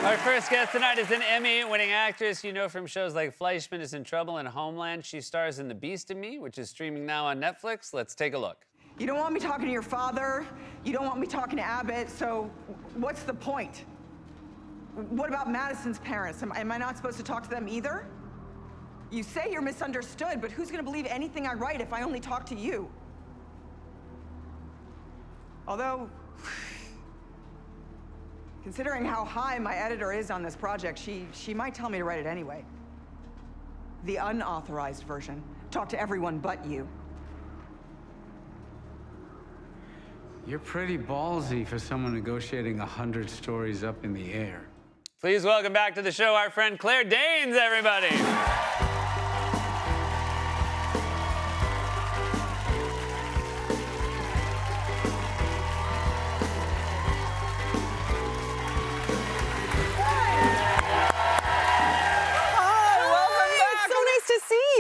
Our first guest tonight is an Emmy-winning actress you know from shows like Fleischman is in Trouble and Homeland. She stars in The Beast in Me, which is streaming now on Netflix. Let's take a look. You don't want me talking to your father. You don't want me talking to Abbott. So what's the point? What about Madison's parents? Am I not supposed to talk to them either? You say you're misunderstood, but who's going to believe anything I write if I only talk to you? Although, considering how high my editor is on this project, she might tell me to write it anyway. The unauthorized version. Talk to everyone but you. You're pretty ballsy for someone negotiating 100 stories up in the air. Please welcome back to the show our friend Claire Danes, everybody.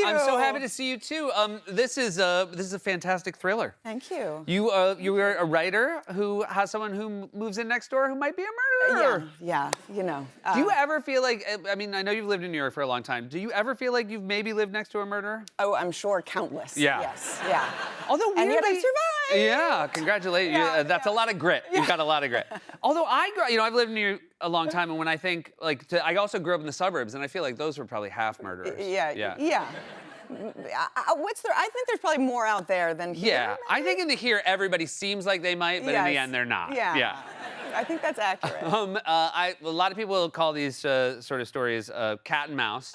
I'm so happy to see you too. This is a fantastic thriller. Thank you. You are a writer who has someone who moves in next door who might be a murderer. Yeah, you know. Do you ever feel like, I mean, I know you've lived in New York for a long time. Do you ever feel like you've maybe lived next to a murderer? Oh, I'm sure countless. Yeah. Yes, yeah. Although weirdly, and yet I survived. Yeah, congratulations. Yeah, That's a lot of grit. You've got a lot of grit. Although I've lived in New York a long time, and when I think, I also grew up in the suburbs, and I feel like those were probably half murderers. Yeah. I think there's probably more out there than here. Yeah, I think in the here, everybody seems like they might, but in the end, they're not. Yeah. I think that's accurate. A lot of people call these sort of stories cat and mouse.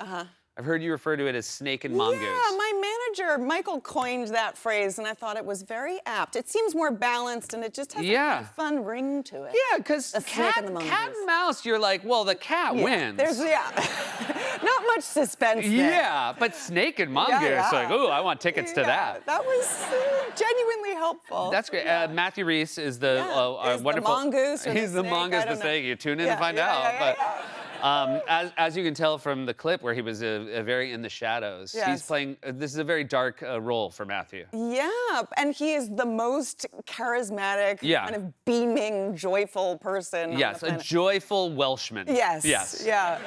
I've heard you refer to it as snake and mongoose. Yeah, my manager, Michael, coined that phrase, and I thought it was very apt. It seems more balanced, and it just has a kind of fun ring to it. Yeah, because cat and mouse, you're like, well, the cat wins. There's, not much suspense there. Yeah, but snake and mongoose, like, ooh, I want tickets to that. That was genuinely helpful. That's great. Matthew Rhys is the wonderful... the mongoose or He's the mongoose, the snake. You tune in to find out. As you can tell from the clip where he was very in the shadows, he's playing, this is a very dark role for Matthew. Yeah, and he is the most charismatic, kind of beaming, joyful person. Yes, a joyful Welshman. Yes. Yes. Yeah.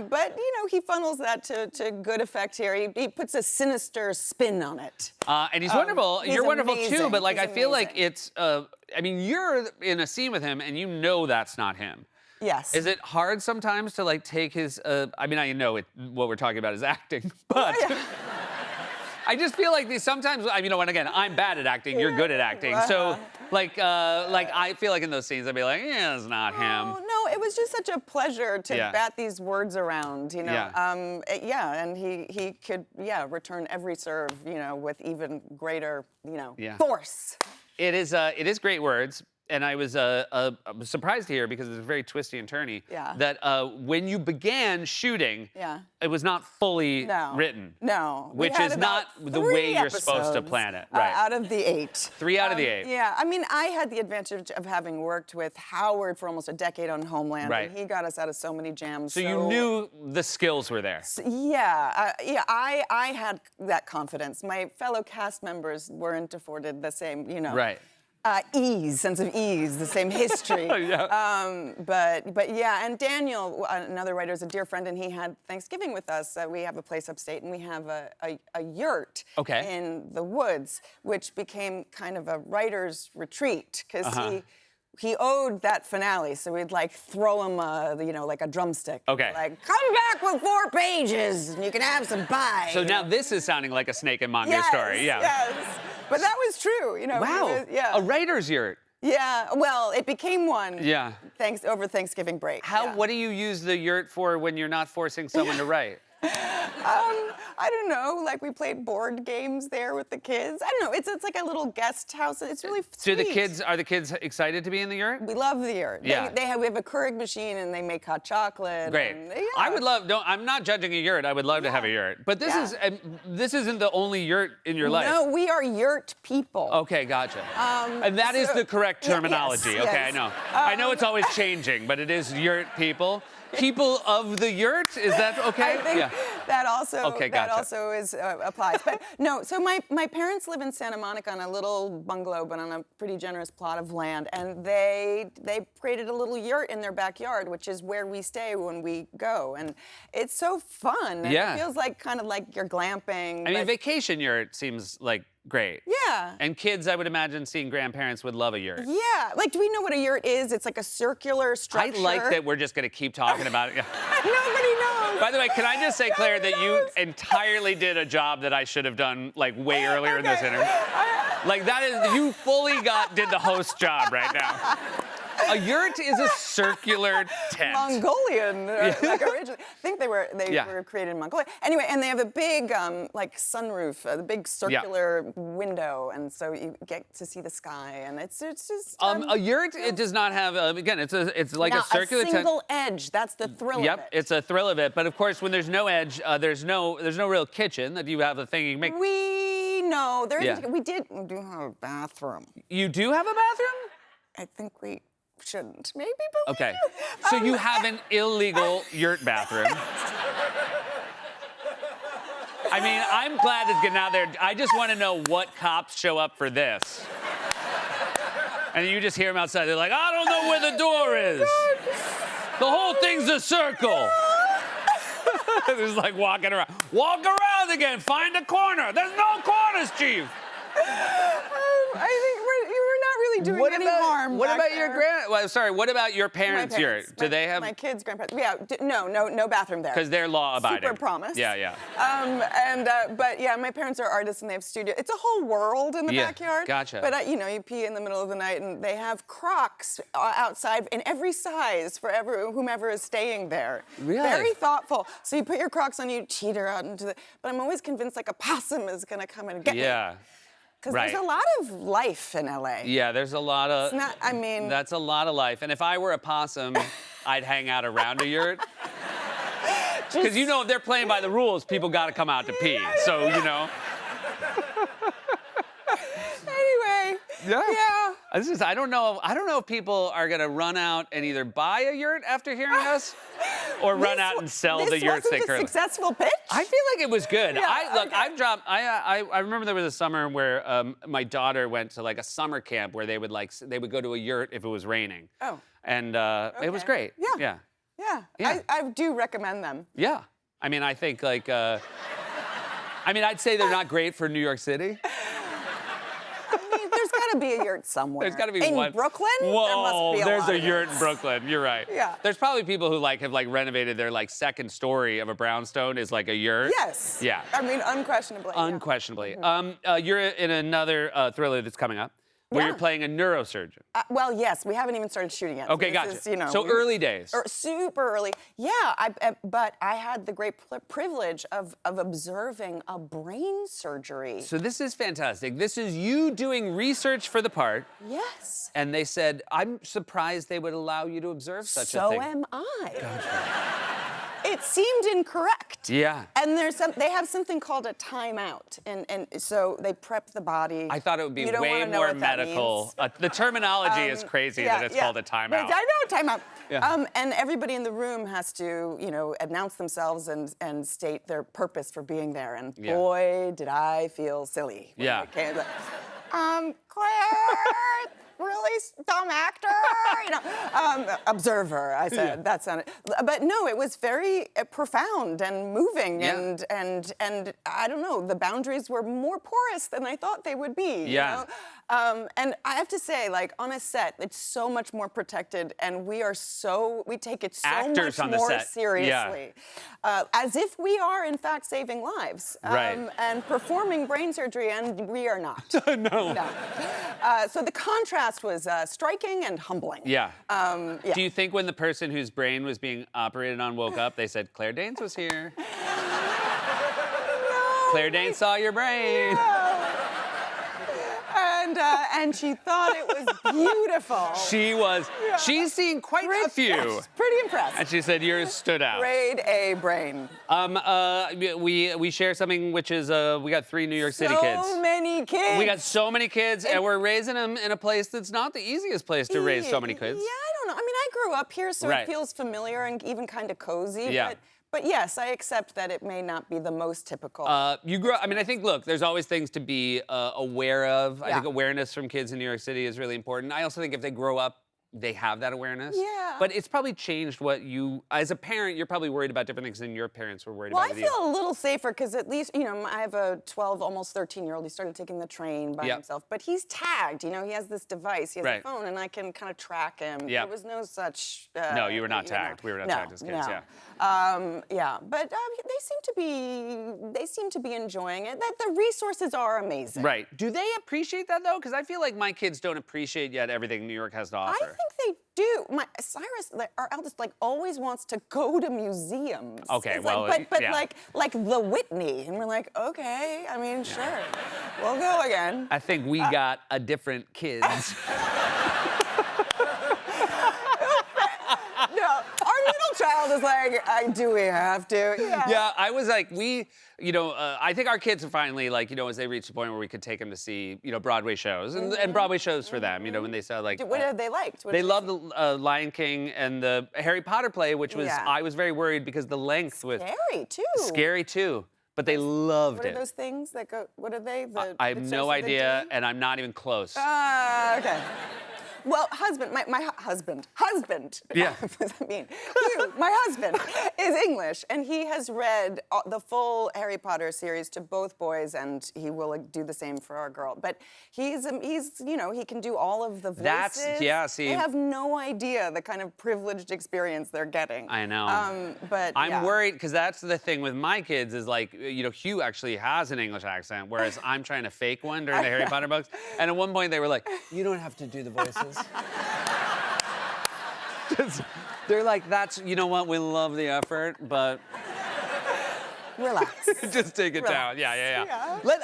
But, he funnels that to good effect here. He puts a sinister spin on it. And he's wonderful. You're wonderful too, but I feel like it's, I mean, you're in a scene with him and you know that's not him. Yes. Is it hard sometimes to take his, I mean, I know what we're talking about is acting, but I just feel like sometimes, and again, I'm bad at acting, you're good at acting. So I feel like in those scenes, I'd be like, yeah, it's not him. No, it was just such a pleasure to bat these words around, and he could, return every serve, with even greater, force. It is great words. And I was surprised to hear, because it's very twisty and turny, that when you began shooting, it was not fully written. No. Which is not the way you're supposed to plan it. Right. Out of the 8. 3 out of the 8. Yeah, I mean, I had the advantage of having worked with Howard for almost a decade on Homeland. Right. And he got us out of so many jams. So you knew the skills were there. I had that confidence. My fellow cast members weren't afforded the same, Right. Sense of ease, the same history. But yeah, and Daniel, another writer, is a dear friend, and he had Thanksgiving with us. We have a place upstate, and we have a yurt in the woods, which became kind of a writer's retreat, because he owed that finale, so we'd throw him like a drumstick. Okay. Like, come back with 4 pages, and you can have some pie. So now this is sounding like a snake and mongoose story. Yeah. Yes. But that was true, Wow. A writer's yurt. Yeah, well, it became one. Yeah. Over Thanksgiving break. What do you use the yurt for when you're not forcing someone to write? I don't know, we played board games there with the kids. I don't know, it's like a little guest house. It's really sweet. So are the kids excited to be in the yurt? We love the yurt. Yeah. We have a Keurig machine, and they make hot chocolate. Great. I would love, I'm not judging a yurt. I would love to have a yurt. But this isn't the only yurt in your life. No, we are yurt people. Okay, gotcha. And that is the correct terminology. Yes, okay, I know. I know it's always changing, but it is yurt people. People of the yurt, is that okay? I think that also Okay, that gotcha. also is applies. But no, so my parents live in Santa Monica on a little bungalow, but on a pretty generous plot of land, and they created a little yurt in their backyard, which is where we stay when we go, and it's so fun. And Yeah. it feels like kind of like you're glamping. I mean, but- vacation yurt seems like great. Yeah. And kids, I would imagine, seeing grandparents would love a yurt. Yeah, like, do we know what a yurt is? It's like a circular I structure. like that we're just gonna keep talking about it. Yeah. Nobody knows. By the way, can I just say, Claire, that you knows. entirely did a job that I should have done like way earlier in this Okay. interview? Like that is, you fully did the host job right now. A yurt is a circular tent. Mongolian, like originally. I think they were Yeah. were created in Mongolia. Anyway, and they have a big like sunroof, a big circular window, and so you get to see the sky, and it's just. A yurt, it does not have. Again, it's like now, a circular tent. single edge. That's the thrill Yep, of it. it's a thrill of it. But of course, when there's no edge, there's no real kitchen. That you have a thing you can make. We know there is. Yeah. We do have a bathroom. You do have a bathroom? I think we shouldn't. Maybe, but Okay. we do. So you have an illegal yurt bathroom. I mean, I'm glad it's getting out there. I just want to know what cops show up for this. And you just hear them outside. They're like, I don't know where the door is. The whole thing's a circle. They're just like walking around. Walk around again. Find a corner. There's no corners, Chief. I think we're not really doing any harm. What back about your there. what about your My parents' yurt? Do they have? my kids' grandparents? Yeah, no bathroom there. Because they're law abiding. Super promise. Yeah. But yeah, my parents are artists and they have studio. It's a whole world in the Yeah, backyard. gotcha. But you pee in the middle of the night, and they have Crocs outside in every size for whomever is staying there. Really? Very thoughtful. So you put your Crocs on, you teeter out into the. But I'm always convinced like a possum is gonna come and get me. Yeah. Because right. there's a lot of life in LA. Yeah, there's a lot of. It's not. I mean. That's a lot of life. And if I were a possum, I'd hang out around a yurt. Because if they're playing by the rules, people got to come out to pee. So Anyway. Yeah. I don't know if people are gonna run out and either buy a yurt after hearing us, or run out and sell the yurts they This wasn't a currently. successful pitch. I feel like it was good. Yeah, okay. I've dropped. I remember there was a summer where my daughter went to like a summer camp where they would go to a yurt if it was raining. Oh. And it was Okay. great. Yeah. Yeah. Yeah. I do recommend them. Yeah. I mean, I think like. I'd say they're not great for New York City. I mean, there's got to be a yurt somewhere. There's got to be in one. Brooklyn. Whoa, there must be a there's lot a of yurt in yurts. Brooklyn. You're right. Yeah. There's probably people who have renovated their second story of a brownstone is like a yurt. Yes. Yeah. I mean, unquestionably. yeah. Unquestionably. You're in another thriller that's coming up where Yeah. you're playing a neurosurgeon. Well, yes, we haven't even started shooting yet. Okay, so gotcha. this is, So early days. Super early. Yeah, but I had the great privilege of observing a brain surgery. So this is fantastic. This is you doing research for the part, Yes. and they said, I'm surprised they would allow you to observe such a So thing. am I. It seemed incorrect. Yeah. And they have something called a timeout, and so they prep the body. I thought it would be You don't way wanna know more what that medical. means. The terminology is crazy that it's called a timeout. I know, timeout. Yeah. And everybody in the room has to, announce themselves and state their purpose for being there. And Yeah. boy, did I feel silly. when Yeah. it came to- Claire, really dumb actor, observer. I said that sounded, but no, it was very profound and moving, Yeah. and I don't know, the boundaries were more porous than I thought they would be. Yeah. And I have to say, on a set, it's so much more protected, and we take it so Actors much on the more set. seriously, as if we are in fact saving lives, Right. and performing brain surgery, and we are not. No. No. So the contrast was striking and humbling. Yeah. Yeah. Do you think when the person whose brain was being operated on woke up, they said, Claire Danes was here? Claire Danes saw your brain. And she thought it was beautiful. She's seen quite a few. Pretty impressed. And she said yours stood out. Grade A brain. We share something which is we got 3 New York City kids. So many kids. We got so many kids, and we're raising them in a place that's not the easiest place to raise so many kids. Yeah, I don't know. I mean, I grew up here, so Right. it feels familiar and even kind of cozy. Yeah. But yes, I accept that it may not be the most typical. You grow. I mean, I think. Look, there's always things to be aware of. I Yeah. think awareness from kids in New York City is really important. I also think if they grow up, they have that awareness. Yeah. But it's probably changed what you, as a parent, you're probably worried about different things than your parents were worried Well, about I with feel a little safer because at least, you know, I have a 12, almost 13-year-old. He started taking the train by Yep. himself, but he's tagged. You know, he has this device, he has Right. a phone, and I can kind of track him. Yep. There was no such. No, you were not you know, tagged. We were not no, tagged as kids. no. Yeah. Yeah, but they seem to be enjoying it. That the resources are amazing. Right. Do they appreciate that though? Because I feel like my kids don't appreciate yet everything New York has to offer. I think they do. Cyrus, our eldest, like always wants to go to museums. Okay, It's well, like, but yeah. like the Whitney, and we're like, okay, I mean, sure, we'll go again. I think we got a different kids. No, our middle child is like, do we have to? Yeah, I was like, I think our kids are finally like, as they reach the point where we could take them to see, Broadway shows and Broadway shows for them, when they saw like. What have they liked? What They did love the Lion King and the Harry Potter play, which was, Yeah. I was very worried because the length was Scary too. scary too, but they loved What are it. those things that go? What are they? I have no idea, and I'm not even close. Okay. Well, husband, my husband. Yeah. What does that mean? My husband is English, and he has read the full Harry Potter series to both boys, and he will do the same for our girl. But he's he can do all of the voices. See. They have no idea the kind of privileged experience they're getting. I know. But I'm yeah. worried because that's the thing with my kids is like, Hugh actually has an English accent, whereas I'm trying to fake one during the Harry Potter books. And at one point they were like, you don't have to do the voices. They're like, you know what, we love the effort, but Relax. just take it down. Relax. Yeah. Yeah. Let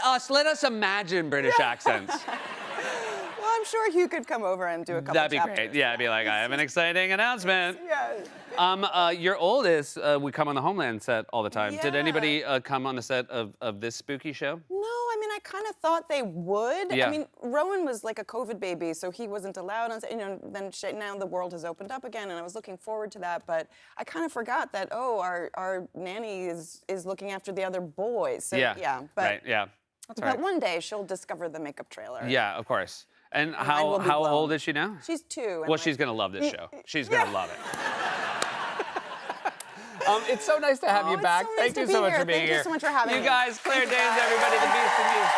us imagine British accents. Well, I'm sure Hugh could come over and do a couple That'd be chapters. great. Yeah, I'd be like, I have an exciting announcement. Yeah. Your oldest would come on the Homeland set all the time. Did Yeah. anybody come on the set of this spooky show? No, I mean, I kind of thought they would. Yeah. I mean, Rowan was like a COVID baby, so he wasn't allowed on set. Then now the world has opened up again, and I was looking forward to that. But I kind of forgot that, our nanny is looking after the other boys. So, but, right, yeah. That's all but right. one day she'll discover the makeup trailer. Yeah, of course. And mine how will be how blown. old is she now? She's 2. And Well, she's gonna love this show. She's gonna love it. It's so nice to have Oh, you it's back. so nice Thank to you be so much here. for being Thank you here. so much for having You me. guys, Claire Danes, everybody, the Beast and Beast.